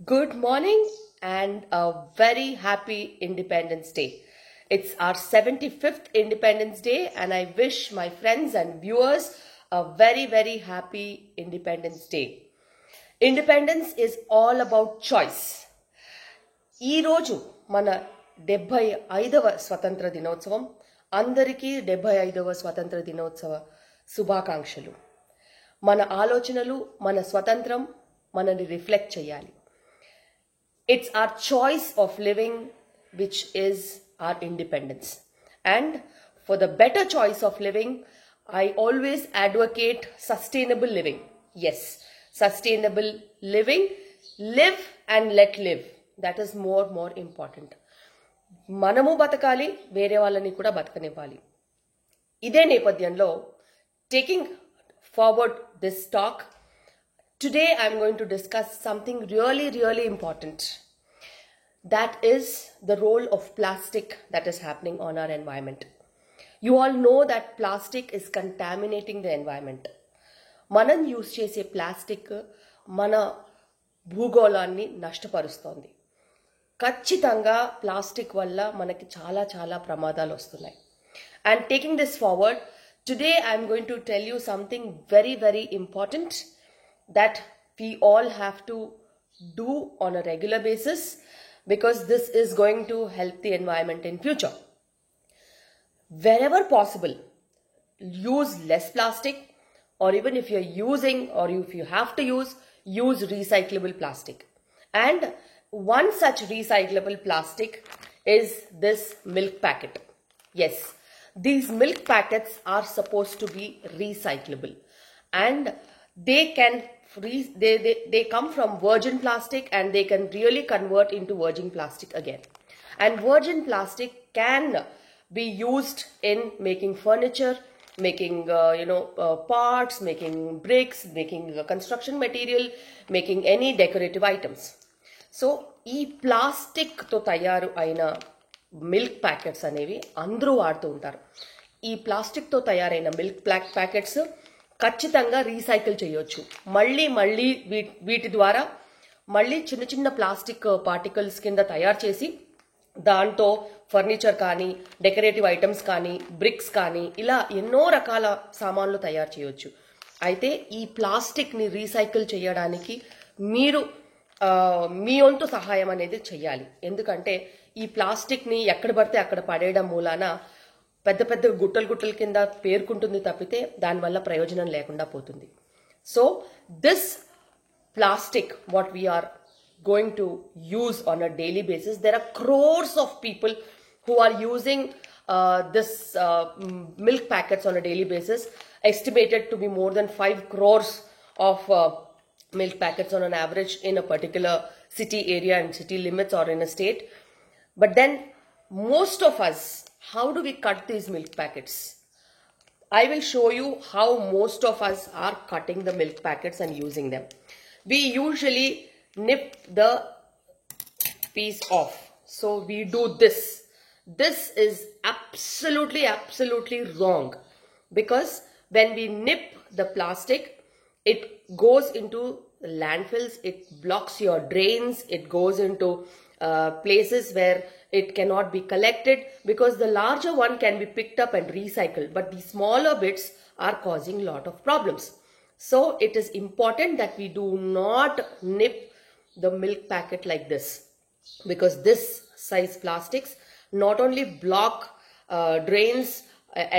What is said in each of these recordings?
Good morning and a very happy Independence Day. It's our 75th Independence Day, and I wish my friends and viewers a very, very happy Independence Day. Independence is all about choice. ఈ రోజు మన 75వ స్వతంత్ర దినోత్సవం. అందరికీ 75వ స్వతంత్ర దినోత్సవ శుభాకాంక్షలు. మన ఆలోచనలు, మన స్వతంత్రం మనని రిఫ్లెక్ట్ చేయాలి. It's our choice of living which is our independence. And for the better choice of living, I always advocate sustainable living. Yes, sustainable living. Live and let live. That is more important. మనము బతకాలి, వేరే వాళ్ళని కూడా బతకనివ్వాలి. ఇదే నేపథ్యంలో taking forward this talk, today I'm going to discuss something really important. That is the role of plastic that is happening on our environment. You all know that plastic is contaminating the environment. మనం use చేసే plastic మన భూగోళాన్ని నష్టపరుస్తోంది. ఖచ్చితంగా plastic వల్ల మనకి చాలా ప్రమాదాలు వస్తున్నాయి. And taking this forward, today I'm going to tell you something very important that we all have to do on a regular basis, because this is going to help the environment in future. Wherever possible, use less plastic, or even if you're using or if you have to use recyclable plastic. And one such recyclable plastic is this milk packet. Yes, these milk packets are supposed to be recyclable, and they can they come from virgin plastic, and they can really convert into virgin plastic again. And virgin plastic can be used in making furniture, making parts, making bricks, making construction material, making any decorative items. So ఈ plastic తో తయారు అయిన milk packets అనేవి అందరూ వాడుతూ ఉంటారు. ఈ plastic తో తయారైన మిల్క్ ప్యాకెట్స్ ఖచ్చితంగా రీసైకిల్ చేయొచ్చు. మళ్ళీ వీటి ద్వారా మళ్ళీ చిన్న ప్లాస్టిక్ పార్టికల్స్ కింద తయారు చేసి దాంతో ఫర్నిచర్ కానీ, డెకరేటివ్ ఐటమ్స్ కానీ, బ్రిక్స్ కానీ, ఇలా ఎన్నో రకాల సామాన్లు తయారు చేయొచ్చు. అయితే ఈ ప్లాస్టిక్ ని రీసైకిల్ చేయడానికి మీరు మీ వంతు సహాయం అనేది చెయ్యాలి. ఎందుకంటే ఈ ప్లాస్టిక్ ని ఎక్కడ పడితే అక్కడ పడేయడం మూలాన పెద్ద గుట్టల కింద పేర్కొంటుంది తప్పితే దానివల్ల ప్రయోజనం లేకుండా పోతుంది. So this plastic what we are going to use on a daily basis, there are crores of people who are using this milk packets on a daily basis, estimated to be more than 5 crores of milk packets on an average in a particular city area and city limits or in a state. But then most of us, how do we cut these milk packets? I will show you how most of us are cutting the milk packets and using them. We usually nip the piece off. So we do this. This is absolutely wrong, because when we nip the plastic, it goes into landfills, it blocks your drains, it goes into places where it cannot be collected, because the larger one can be picked up and recycled, but the smaller bits are causing a lot of problems. So it is important that we do not nip the milk packet like this, because this size plastics not only block drains,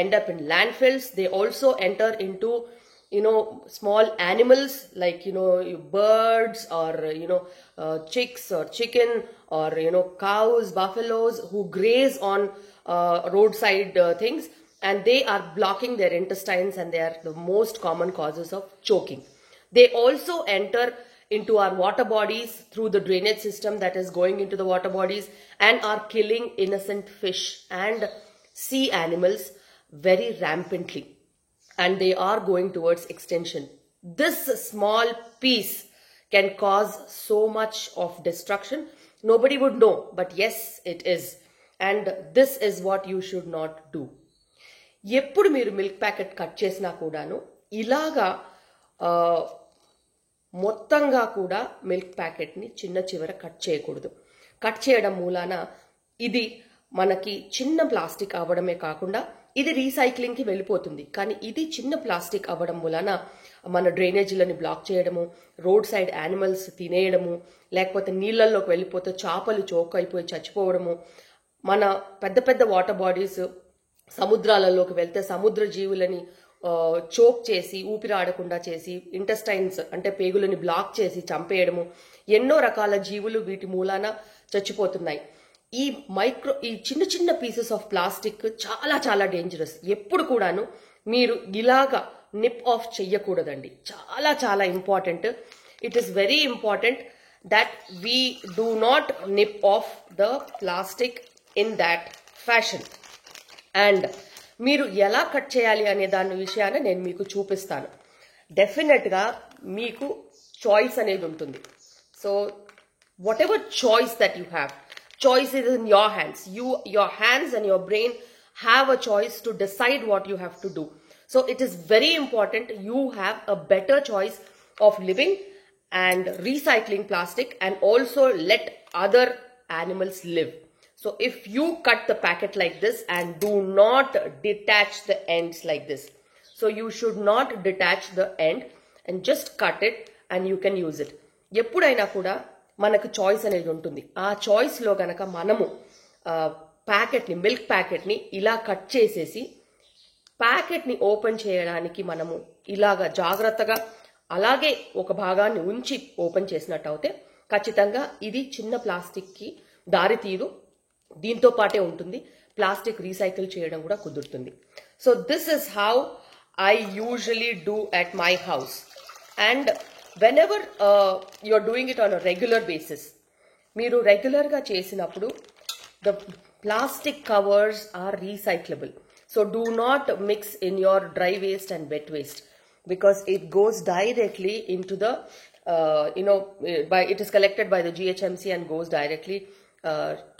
end up in landfills, they also enter into small animals like birds, or chicks or chicken, or cows, buffaloes, who graze on roadside things, and they are blocking their intestines, and they are the most common causes of choking. They also enter into our water bodies through the drainage system that is going into the water bodies, and are killing innocent fish and sea animals very rampantly, and they are going towards extinction. This small piece can cause so much of destruction. Nobody would know, but yes, it is. And this is what you should not do. ఎప్పుడు మీరు milk packet cut చేసినా కూడాను ఇలాగా మొత్తంగా కూడా milk ప్యాకెట్ని చిన్న చివర cut చేయకూడదు. కట్ చేయడం మూలాన ఇది మనకి చిన్న ప్లాస్టిక్ అవ్వడమే కాకుండా ఇది రీసైక్లింగ్కి వెళ్ళిపోతుంది. కానీ ఇది చిన్న ప్లాస్టిక్ అవ్వడం వలన మన డ్రైనేజీలని బ్లాక్ చేయడము, రోడ్ సైడ్ యానిమల్స్ తినేయడము, లేకపోతే నీళ్ళల్లోకి వెళ్ళిపోతే చేపలు చోక్ అయిపోయి చచ్చిపోవడము, మన పెద్ద పెద్ద వాటర్ బాడీస్ సముద్రాలలోకి వెళ్తే సముద్ర జీవులని చోక్ చేసి ఊపిరి ఆడకుండా చేసి ఇంటెస్టైన్స్ అంటే పేగులని బ్లాక్ చేసి చంపేయడము, ఎన్నో రకాల జీవులు వీటి మూలాన చచ్చిపోతున్నాయి. ఈ చిన్న చిన్న పీసెస్ ఆఫ్ ప్లాస్టిక్ చాలా చాలా డేంజరస్. ఎప్పుడు కూడాను మీరు ఇలాగా నిప్ ఆఫ్ చెయ్యకూడదండి. చాలా చాలా important. It is very important that we do not nip off the plastic in that fashion. And మీరు ఎలా కట్ చేయాలి అనే దాని విషయాన్ని నేను మీకు చూపిస్తాను. డెఫినెట్గా మీకు చాయిస్ అనేది ఉంటుంది. So what ever choice that you have, choice is in your hands. Your hands and your brain have a choice to decide what you have to do. So it is very important you have a better choice of living and recycling plastic and also let other animals live. So if you cut the packet like this and do not detach the ends like this. So you should not detach the end and just cut it and you can use it. ఎప్పుడైనా కూడా మనకు choice అనేది ఉంటుంది. ఆ చాయిస్లో గనక మనము ప్యాకెట్ని milk ప్యాకెట్ని ఇలా cut చేసేసి ప్యాకెట్ని ఓపెన్ చేయడానికి మనము ఇలాగా జాగ్రత్తగా అలాగే ఒక భాగాన్ని ఉంచి ఓపెన్ చేసినట్టు అయితే ఖచ్చితంగా ఇది చిన్న ప్లాస్టిక్కి దారి తీరు, దీంతో పాటే ఉంటుంది. ప్లాస్టిక్ రీసైకిల్ చేయడం కూడా కుదురుతుంది. So this is how I usually do at my house. And whenever you're doing it on a regular basis, మీరు రెగ్యులర్గా చేసినప్పుడు the plastic covers are recyclable. So do not mix in your dry waste and wet waste because it goes directly into the it is collected by the GHMC and goes directly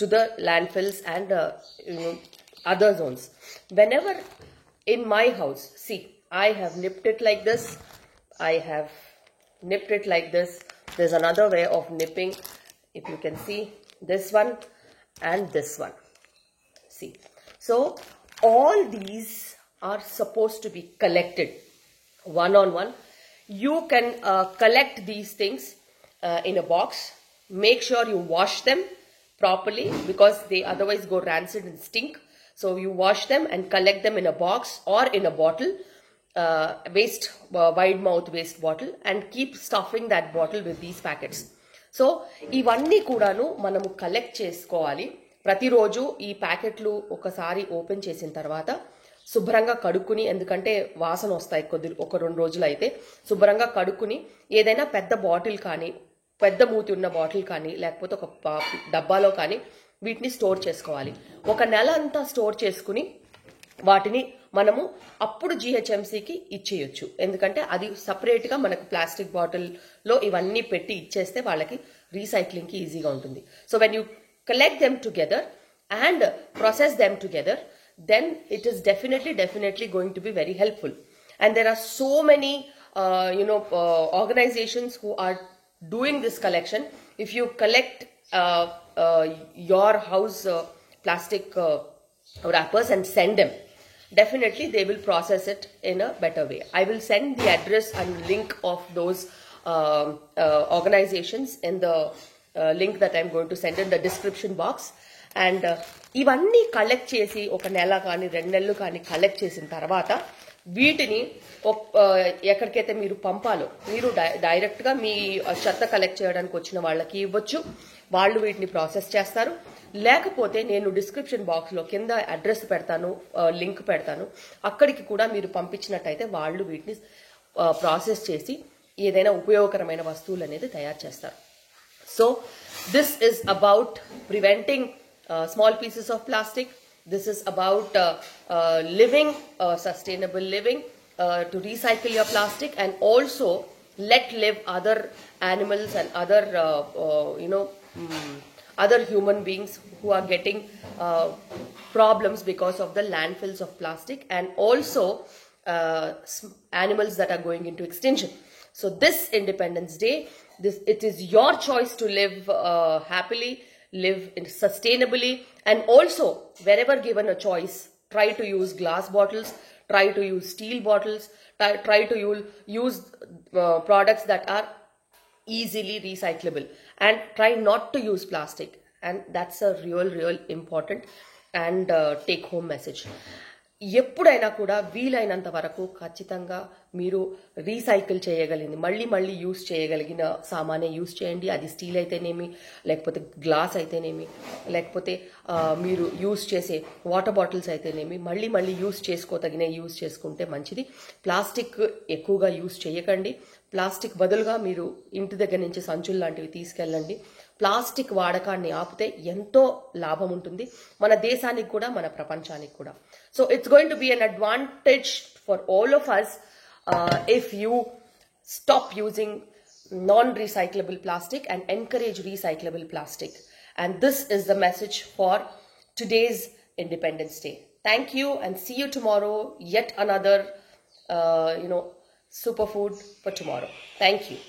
to the landfills and other zones. Whenever in my house, see, I have nipped it like this. I have nipped it like this. There's another way of nipping. If you can see this one and this one. See. So all these are supposed to be collected one on one. You can collect these things in a box. Make sure you wash them properly because they otherwise go rancid and stink. So you wash them and collect them in a box or in a bottle. Wide mouth waste bottle and keep stuffing that bottle with these packets. So ఇవన్నీ కూడాను మనము collect చేసుకోవాలి. ప్రతిరోజు ఈ ప్యాకెట్లు ఒకసారి open చేసిన తర్వాత శుభ్రంగా కడుక్కుని, ఎందుకంటే వాసన వస్తాయి ఒక 2 రోజులు అయితే శుభ్రంగా కడుక్కుని ఏదైనా పెద్ద బాటిల్ కానీ పెద్ద మూతి ఉన్న బాటిల్ కానీ లేకపోతే ఒక డబ్బాలో కానీ వీటిని స్టోర్ చేసుకోవాలి. 1 నెల అంతా స్టోర్ చేసుకుని వాటిని మనము అప్పుడు GHMCకి ఇచ్చేయచ్చు. ఎందుకంటే అది సపరేట్గా మనకు ప్లాస్టిక్ బాటిల్లో ఇవన్నీ పెట్టి ఇచ్చేస్తే వాళ్ళకి రీసైక్లింగ్కి ఈజీగా ఉంటుంది. So when you collect them together and process them together, then it is definitely going to be very helpful. And there are so many organizations who are doing this collection. If you collect your house plastic wrappers and send them, definitely they will process it in a better way. I will send the address and link of those organizations in the link that I'm going to send in the description box. And ఇవన్నీ collect చేసి 1 నెల కానీ 2 నెలలు కానీ collect చేసిన తర్వాత వీటిని ఎక్కడికైతే మీరు పంపాలో మీరు డైరెక్ట్గా మీ చెత్త కలెక్ట్ చేయడానికి వచ్చిన వాళ్ళకి ఇవ్వచ్చు. వాళ్ళు వీటిని ప్రాసెస్ చేస్తారు. లేకపోతే నేను డిస్క్రిప్షన్ బాక్స్లో కింద అడ్రస్ పెడతాను, లింక్ పెడతాను. అక్కడికి కూడా మీరు పంపించినట్టయితే వాళ్ళు వీటిని ప్రాసెస్ చేసి ఏదైనా ఉపయోగకరమైన వస్తువులు అనేది తయారు చేస్తారు. So this is about preventing small pieces of plastic. This is about living sustainable living, to recycle your plastic and also let live other animals and other other human beings who are getting problems because of the landfills of plastic, and also animals that are going into extinction. So this Independence Day, it is your choice to live happily, live sustainably, and also wherever given a choice, try to use glass bottles, try to use steel bottles, try to use products that are easily recyclable, and try not to use plastic. And that's a real important and take home message. ఎప్పుడైనా కూడా వీలైనంత వరకు ఖచ్చితంగా మీరు recycle చేయగలిగింది మళ్ళీ use చేయగలిగిన సామానే use చేయండి. అది స్టీల్ అయితేనేమి, లేకపోతే గ్లాస్ అయితేనేమి, లేకపోతే మీరు యూస్ చేసే వాటర్ బాటిల్స్ అయితేనేమి, మళ్ళీ యూస్ చేసుకోదగిన యూస్ చేసుకుంటే మంచిది. ప్లాస్టిక్ ఎక్కువగా యూస్ చేయకండి. ప్లాస్టిక్ బదులుగా మీరు ఇంటి దగ్గర నుంచి సంచులు లాంటివి తీసుకెళ్ళండి. ప్లాస్టిక్ వాడకాన్ని ఆపితే ఎంతో లాభం ఉంటుంది మన దేశానికి కూడా, మన ప్రపంచానికి కూడా. So it's going to be an advantage for all of us if you stop using non-recyclable plastic and encourage recyclable plastic. And this is the message for today's Independence Day. Thank you, and see you tomorrow. Yet another superfood for tomorrow. Thank you.